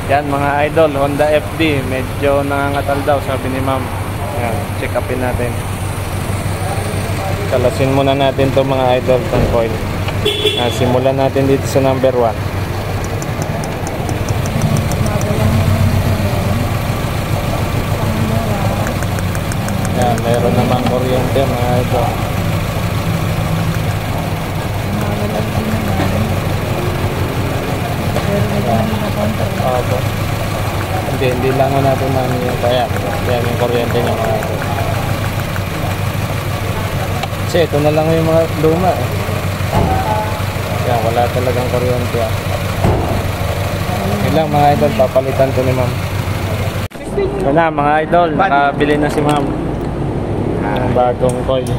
Yan mga idol, Honda FD, medyo nangangatal daw sabi ni ma'am. Yan, check upin natin. Kalasin muna natin to mga idol, tong coil. Simulan natin dito sa number 1. Yan, meron namang kuryente mga idol. Opo. Hindi lang natin yung kaya. Yan yung kuryente niya mga idol. Kasi ito na lang yung mga luma eh. Yan, wala talagang kuryente ah. Yun lang mga idol, papalitan ko ni ma'am. Ito na mga idol, nakabili na si ma'am ng bagong coil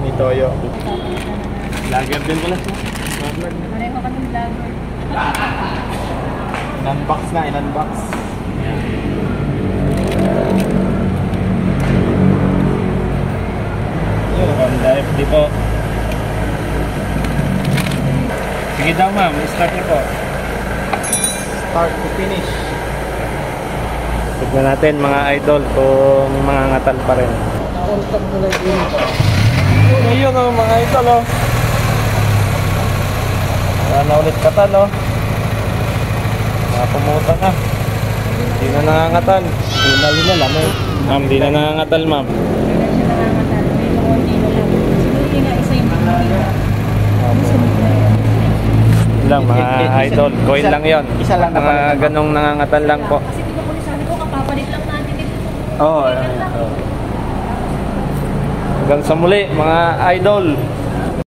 ni Toyo. Lager din pala siya. Pareho kami vlogger. In-unbox na, in-unbox. Honda FD po. Sige daw ma'am, start niyo po. Start to finish. Tignan natin mga idol kung mga ngatal pa rin. Ngayon ang mga idol oh. Wala na ulit katal oh. Nakapumuta na. Hindi na nangangatal. Hindi na lamay. Ma'am, hindi na nangangatal ma'am. Lang mga idol, coin lang yon. Isa lang mga ganong nangangatal lang po. Kasi di ba po sabi ko kapapalit lang natin dito. Oo. Hanggang sa muli mga idol.